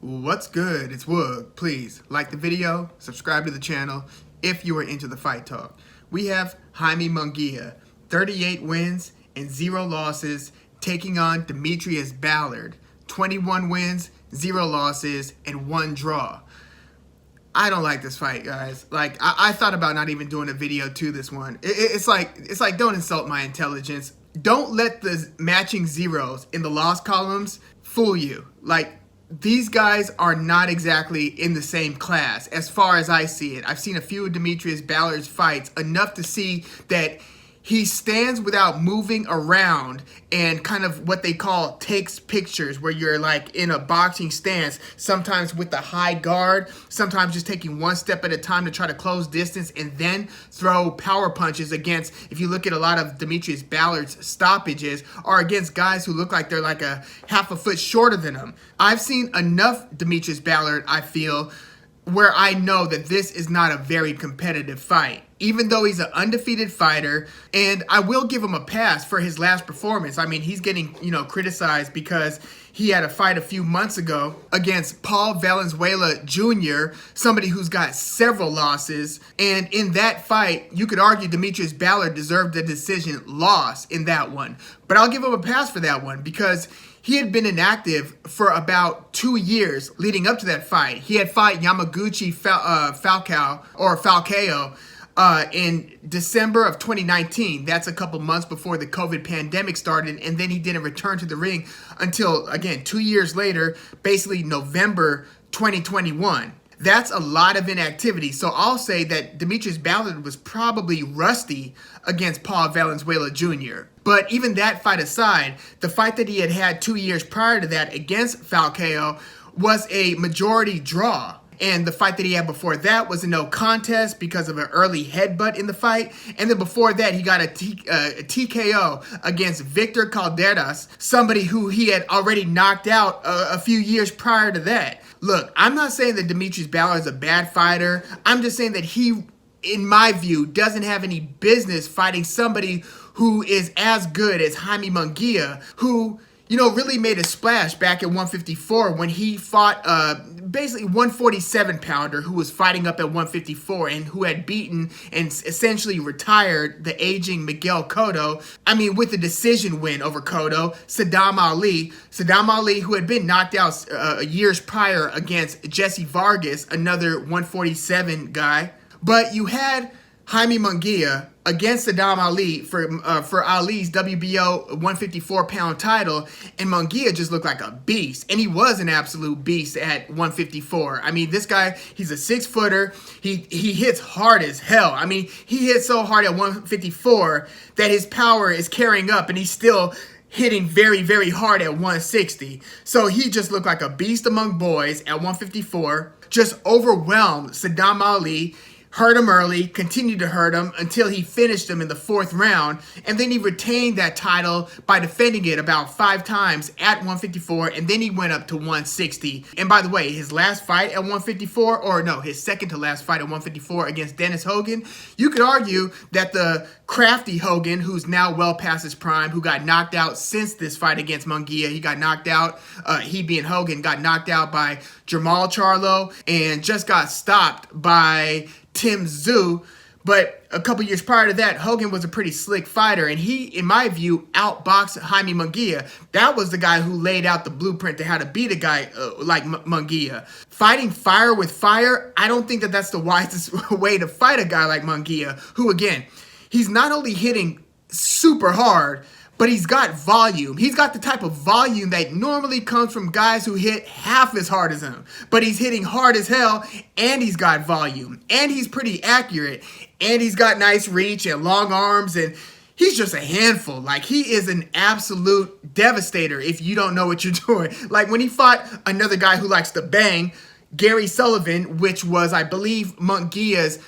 What's good? It's Woog. Please like the video, subscribe to the channel if you are into the fight talk. We have Jaime Munguia, 38 wins and 0 losses, taking on Demetrius Ballard, 21 wins, 0 losses, and 1 draw. I don't like this fight, guys. Like, I thought about not even doing a video to this one. It's like don't insult my intelligence. Don't let the matching zeros in the loss columns fool you. Like, these guys are not exactly in the same class as far as I see it. I've seen a few of Demetrius Ballard's fights, enough to see that he stands without moving around and kind of what they call takes pictures, where you're like in a boxing stance, sometimes with the high guard, sometimes just taking one step at a time to try to close distance and then throw power punches against, if you look at a lot of Demetrius Ballard's stoppages, are against guys who look like they're like a half a foot shorter than him. I've seen enough Demetrius Ballard, I feel, where I know that this is not a very competitive fight. Even though he's an undefeated fighter, and I will give him a pass for his last performance. I mean, he's getting, criticized because he had a fight a few months ago against Paul Valenzuela Jr., somebody who's got several losses. And in that fight, you could argue Demetrius Ballard deserved a decision loss in that one. But I'll give him a pass for that one because he had been inactive for about 2 years leading up to that fight. He had fought Yamaguchi Falcao in December of 2019. That's a couple months before the COVID pandemic started, and then he didn't return to the ring until, again, 2 years later, basically November 2021. That's a lot of inactivity. So I'll say that Demetrius Ballard was probably rusty against Paul Valenzuela Jr. But even that fight aside, the fight that he had 2 years prior to that against Falcao was a majority draw. And the fight that he had before that was a no contest because of an early headbutt in the fight. And then before that, he got a TKO against Victor Calderas, somebody who he had already knocked out a few years prior to that. Look, I'm not saying that Demetrius Ballard is a bad fighter. I'm just saying that he, in my view, doesn't have any business fighting somebody who is as good as Jaime Munguia, who really made a splash back at 154 when he fought basically 147-pounder who was fighting up at 154 and who had beaten and essentially retired the aging Miguel Cotto. I mean, with a decision win over Cotto, Saddam Ali, who had been knocked out years prior against Jesse Vargas, another 147 guy. But you had Jaime Munguia against Saddam Ali for Ali's WBO 154-pound title, and Munguia just looked like a beast, and he was an absolute beast at 154. I mean, this guy, he's a 6-footer. He hits hard as hell. I mean, he hits so hard at 154 that his power is carrying up, and he's still hitting very, very hard at 160. So he just looked like a beast among boys at 154, just overwhelmed Saddam Ali, hurt him early, continued to hurt him until he finished him in the 4th round, and then he retained that title by defending it about 5 times at 154, and then he went up to 160. And by the way, his last fight at 154, or no, his second to last fight at 154 against Dennis Hogan, you could argue that the crafty Hogan, who's now well past his prime, who got knocked out since this fight against Munguia, he got knocked out, he being Hogan, got knocked out by Jermall Charlo and just got stopped by Tim Tszyu. But a couple years prior to that, Hogan was a pretty slick fighter, and he, in my view, outboxed Jaime Munguia. That was the guy who laid out the blueprint to how to beat a guy like Munguia. Fighting fire with fire, I don't think that that's the wisest way to fight a guy like Munguia, who, again, he's not only hitting super hard, but he's got volume. He's got the type of volume that normally comes from guys who hit half as hard as him. But he's hitting hard as hell, and he's got volume. And he's pretty accurate. And he's got nice reach and long arms, and he's just a handful. Like, he is an absolute devastator if you don't know what you're doing. Like, when he fought another guy who likes to bang, Gary Sullivan, which was, I believe, Munguia's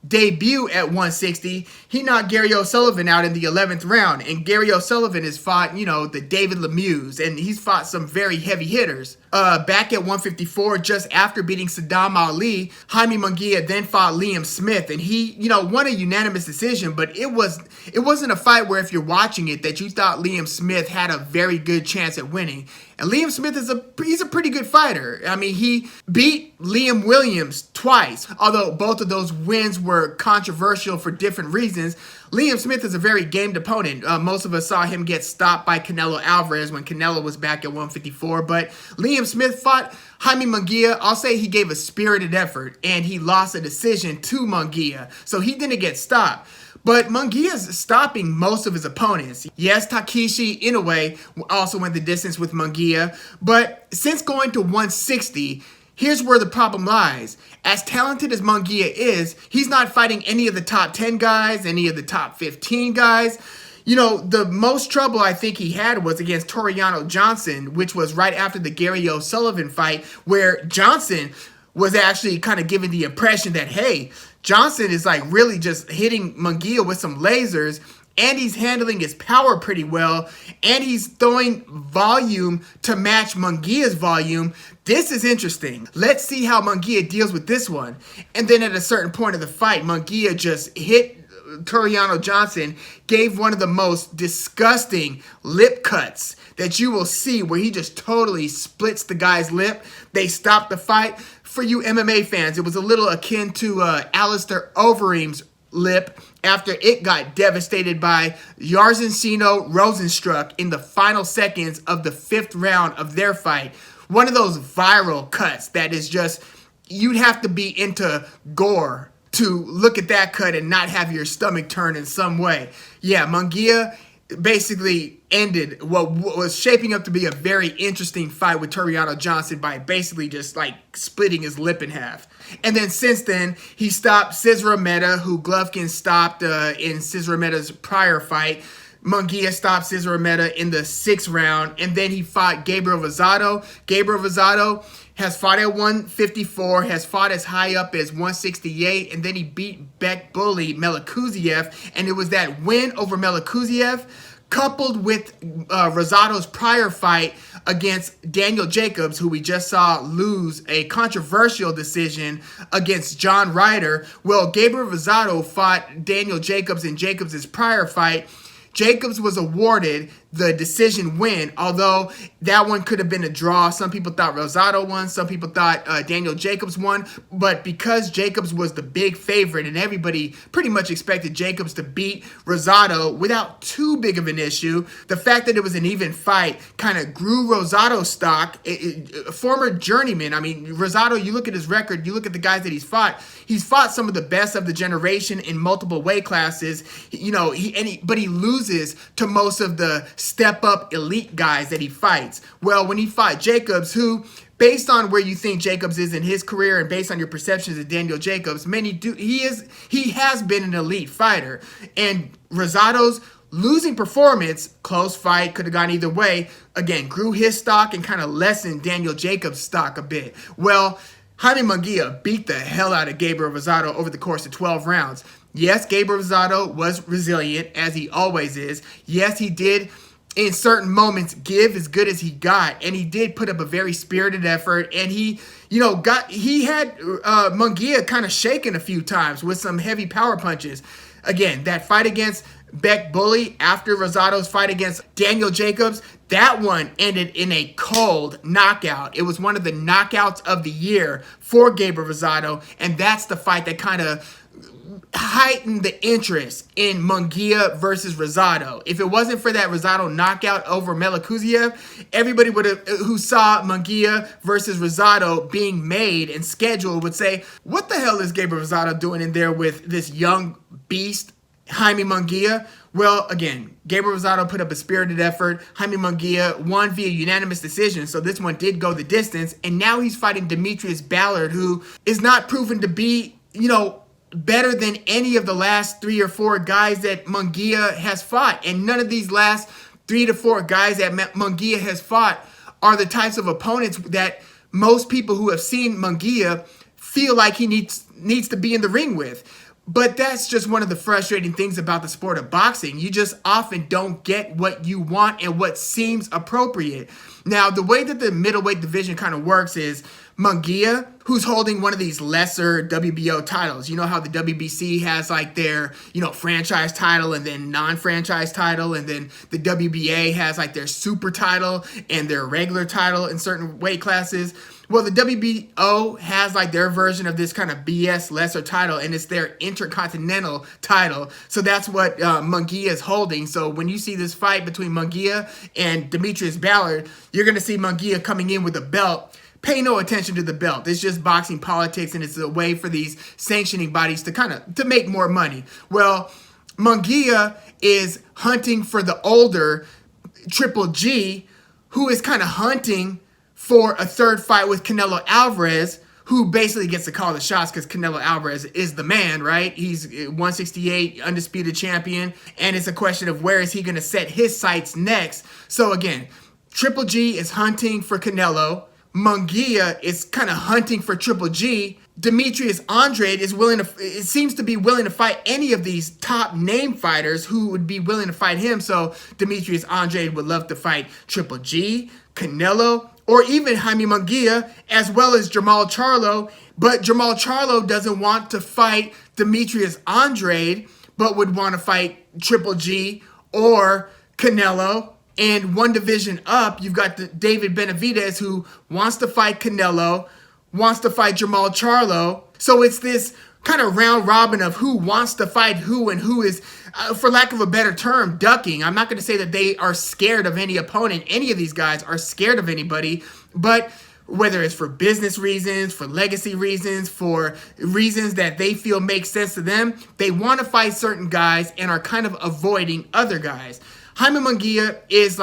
debut at 160, he knocked Gary O'Sullivan out in the 11th round. And Gary O'Sullivan has fought, the David Lemieux, and he's fought some very heavy hitters. back at 154, just after beating Saddam Ali, Jaime Munguia then fought Liam Smith, and he, won a unanimous decision. But it wasn't a fight where, if you're watching it, that you thought Liam Smith had a very good chance at winning. And Liam Smith he's a pretty good fighter. I mean, he beat Liam Williams twice, although both of those wins were controversial for different reasons. Liam Smith is a very gamed opponent. Most of us saw him get stopped by Canelo Alvarez when Canelo was back at 154. But Liam Smith fought Jaime Munguia. I'll say he gave a spirited effort, and he lost a decision to Munguia. So he didn't get stopped. But Munguia's stopping most of his opponents. Yes, Takeshi Inoue also went the distance with Munguia. But since going to 160, here's where the problem lies. As talented as Munguia is, he's not fighting any of the top 10 guys, any of the top 15 guys. The most trouble I think he had was against Toriano Johnson, which was right after the Gary O'Sullivan fight, where Johnson was actually kind of giving the impression that, hey, Johnson is like really just hitting Munguia with some lasers, and he's handling his power pretty well, and he's throwing volume to match Munguia's volume. This is interesting. Let's see how Munguia deals with this one. And then at a certain point of the fight, Munguia just hit Toriano Johnson, gave one of the most disgusting lip cuts that you will see, where he just totally splits the guy's lip. They stopped the fight. For you MMA fans, it was a little akin to Alistair Overeem's lip after it got devastated by Jairzinho Rozenstruik in the final seconds of the 5th round of their fight. One of those viral cuts that is just, you'd have to be into gore to look at that cut and not have your stomach turn in some way. Yeah, Munguia basically ended what was shaping up to be a very interesting fight with Toriano Johnson by basically just like splitting his lip in half. And then since then, he stopped Cesar Romero, who Golovkin stopped in Cesar Romero's prior fight. Munguia stopped Cesar Romero in the 6th round, and then he fought Gabriel Rosado. Gabriel Rosado has fought at 154, has fought as high up as 168, and then he beat Bek Bully Melikuziev, and it was that win over Melikuziev coupled with Rosado's prior fight against Daniel Jacobs, who we just saw lose a controversial decision against John Ryder. Well, Gabriel Rosado fought Daniel Jacobs in Jacobs' prior fight. Jacobs was awarded the decision win, although that one could have been a draw. Some people thought Rosado won. Some people thought Daniel Jacobs won. But because Jacobs was the big favorite and everybody pretty much expected Jacobs to beat Rosado without too big of an issue, the fact that it was an even fight kind of grew Rosado's stock. Former journeyman. I mean, Rosado, you look at his record, you look at the guys that he's fought some of the best of the generation in multiple weight classes. But he loses to most of the step-up elite guys that he fights. Well, when he fought Jacobs, who, based on where you think Jacobs is in his career and based on your perceptions of Daniel Jacobs, he has been an elite fighter. And Rosado's losing performance, close fight, could have gone either way, again, grew his stock and kind of lessened Daniel Jacobs' stock a bit. Well, Jaime Munguia beat the hell out of Gabriel Rosado over the course of 12 rounds. Yes, Gabriel Rosado was resilient, as he always is. Yes, he did, in certain moments, give as good as he got, and he did put up a very spirited effort, and he had Munguia kind of shaken a few times with some heavy power punches. Again, that fight against Bek Bully after Rosado's fight against Daniel Jacobs, that one ended in a cold knockout. It was one of the knockouts of the year for Gabriel Rosado, and that's the fight that kind of heightened the interest in Munguia versus Rosado. If it wasn't for that Rosado knockout over Melikuziev, everybody who saw Munguia versus Rosado being made and scheduled would say, what the hell is Gabriel Rosado doing in there with this young beast, Jaime Munguia? Well, again, Gabriel Rosado put up a spirited effort. Jaime Munguia won via unanimous decision, so this one did go the distance. And now he's fighting Demetrius Ballard, who is not proven to be, better than any of the last 3 or 4 guys that Munguia has fought. And none of these last 3 to 4 guys that Munguia has fought are the types of opponents that most people who have seen Munguia feel like he needs to be in the ring with. But that's just one of the frustrating things about the sport of boxing. You just often don't get what you want and what seems appropriate. Now, the way that the middleweight division kind of works is Munguia, who's holding one of these lesser WBO titles. You know how the WBC has like their, franchise title and then non-franchise title, and then the WBA has like their super title and their regular title in certain weight classes. Well, the WBO has like their version of this kind of BS lesser title, and it's their intercontinental title. So that's what Munguia is holding. So when you see this fight between Munguia and Demetrius Ballard, you're going to see Munguia coming in with a belt. Pay no attention to the belt. It's just boxing politics, and it's a way for these sanctioning bodies to make more money. Well, Munguia is hunting for the older Triple G, who is kind of hunting for a third fight with Canelo Alvarez, who basically gets to call the shots because Canelo Alvarez is the man, right? He's 168 undisputed champion, and it's a question of where is he going to set his sights next. So again, Triple G is hunting for Canelo. Munguia is kind of hunting for Triple G. Demetrius Andrade seems to be willing to fight any of these top name fighters who would be willing to fight him. So Demetrius Andrade would love to fight Triple G, Canelo, or even Jaime Munguia, as well as Jermall Charlo. But Jermall Charlo doesn't want to fight Demetrius Andrade, but would want to fight Triple G or Canelo. And one division up, you've got David Benavidez, who wants to fight Canelo, wants to fight Jermall Charlo. So it's this kind of round robin of who wants to fight who, and who is, for lack of a better term, ducking. I'm not going to say that they are scared of any opponent. Any of these guys are scared of anybody, but whether it's for business reasons, for legacy reasons, for reasons that they feel make sense to them, they want to fight certain guys and are kind of avoiding other guys. Jaime Munguia is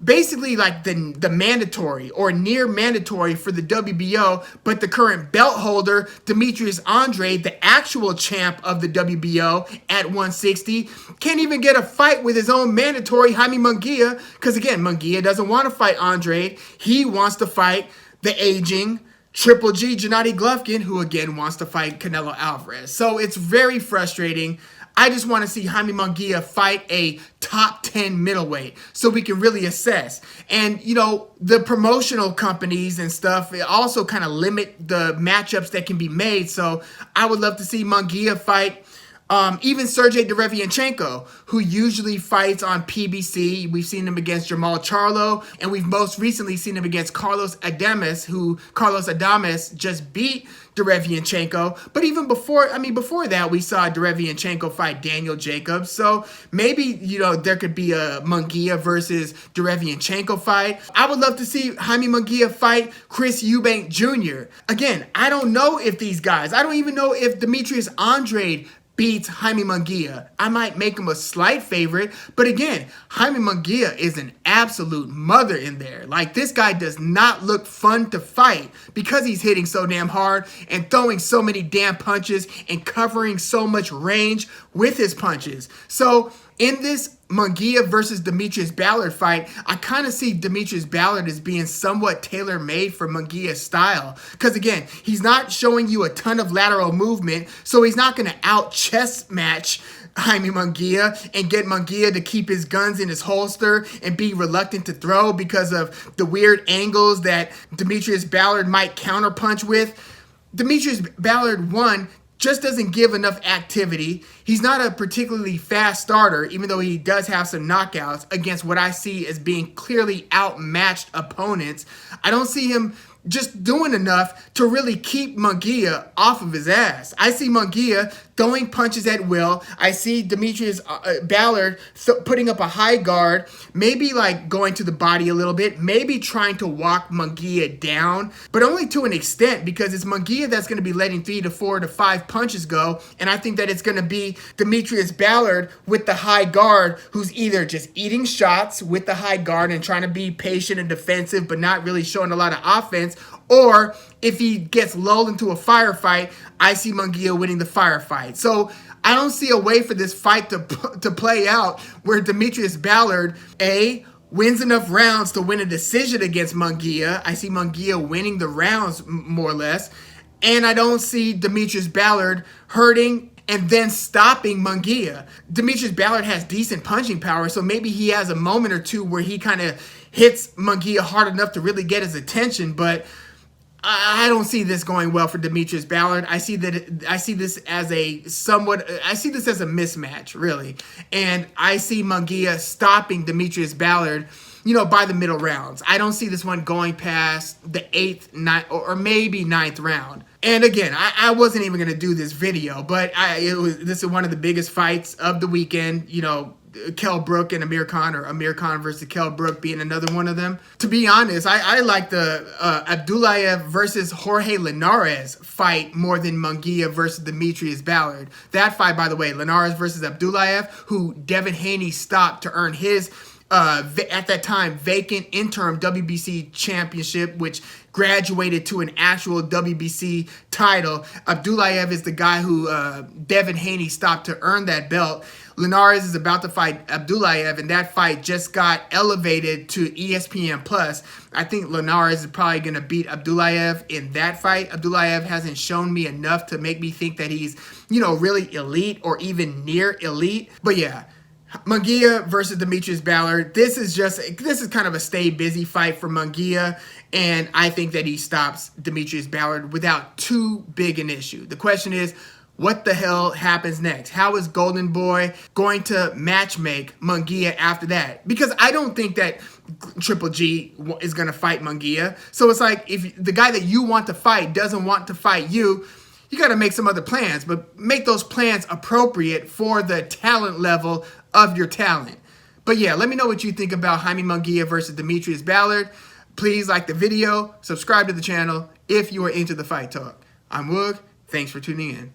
basically the mandatory or near mandatory for the WBO, but the current belt holder, Demetrius Andrade, the actual champ of the WBO at 160, can't even get a fight with his own mandatory Jaime Munguia, because again, Munguia doesn't want to fight Andrade. He wants to fight the aging Triple G, Gennady Golovkin, who again wants to fight Canelo Alvarez. So it's very frustrating. I just want to see Jaime Munguia fight a top 10 middleweight so we can really assess. And, the promotional companies and stuff also kind of limit the matchups that can be made. So I would love to see Munguia fight even Sergey Derevianchenko, who usually fights on PBC. We've seen him against Jermall Charlo, and we've most recently seen him against Carlos Adames, who Carlos Adames just beat Derevianchenko. But even before that, we saw Derevianchenko fight Daniel Jacobs. So maybe, there could be a Munguia versus Derevianchenko fight. I would love to see Jaime Munguia fight Chris Eubank Jr. Again, I don't know if these guys, I don't even know if Demetrius Andrade beats Jaime Munguia. I might make him a slight favorite, but again, Jaime Munguia is an absolute mother in there. This guy does not look fun to fight because he's hitting so damn hard and throwing so many damn punches and covering so much range with his punches. So in this Munguia versus Demetrius Ballard fight, I kind of see Demetrius Ballard as being somewhat tailor-made for Munguia's style. Because again, he's not showing you a ton of lateral movement, so he's not going to out-chest match Jaime Munguia and get Munguia to keep his guns in his holster and be reluctant to throw because of the weird angles that Demetrius Ballard might counterpunch with. Demetrius Ballard, one, just doesn't give enough activity. He's not a particularly fast starter, even though he does have some knockouts against what I see as being clearly outmatched opponents. I don't see him just doing enough to really keep Munguia off of his ass. I see Munguia throwing punches at will. I see Demetrius Ballard putting up a high guard, maybe going to the body a little bit, maybe trying to walk Munguia down, but only to an extent because it's Munguia that's going to be letting 3 to 4 to 5 punches go, and I think that it's going to be Demetrius Ballard with the high guard who's either just eating shots with the high guard and trying to be patient and defensive but not really showing a lot of offense, or if he gets lulled into a firefight, I see Munguia winning the firefight. So I don't see a way for this fight to play out where Demetrius Ballard, A, wins enough rounds to win a decision against Munguia. I see Munguia winning the rounds more or less. And I don't see Demetrius Ballard hurting and then stopping Munguia. Demetrius Ballard has decent punching power, so maybe he has a moment or two where he kind of hits Munguia hard enough to really get his attention, but I don't see this going well for Demetrius Ballard. I see this as a mismatch, really. And I see Munguia stopping Demetrius Ballard, by the middle rounds. I don't see this one going past the 8th, 9th, or maybe 9th round. And again, I wasn't even going to do this video, but this is one of the biggest fights of the weekend, Kell Brook and Amir Khan, or Amir Khan versus Kell Brook being another one of them. To be honest, I like the Abdullayev versus Jorge Linares fight more than Munguia versus Demetrius Ballard. That fight, by the way, Linares versus Abdullayev, who Devin Haney stopped to earn his at that time vacant interim WBC championship, which graduated to an actual WBC title. Abdullayev is the guy who Devin Haney stopped to earn that belt. Linares is about to fight Abdullayev, and that fight just got elevated to ESPN Plus. I think Linares is probably going to beat Abdullayev in that fight. Abdullayev hasn't shown me enough to make me think that he's, really elite or even near elite. But yeah, Munguia versus Demetrius Ballard. This is kind of a stay busy fight for Munguia, and I think that he stops Demetrius Ballard without too big an issue. The question is, what the hell happens next? How is Golden Boy going to matchmake Munguia after that? Because I don't think that Triple G is going to fight Munguia. So it's like, if the guy that you want to fight doesn't want to fight you, you got to make some other plans, but make those plans appropriate for the talent level of your talent. But yeah, let me know what you think about Jaime Munguia versus Demetrius Ballard. Please like the video, subscribe to the channel if you are into the fight talk. I'm Woog. Thanks for tuning in.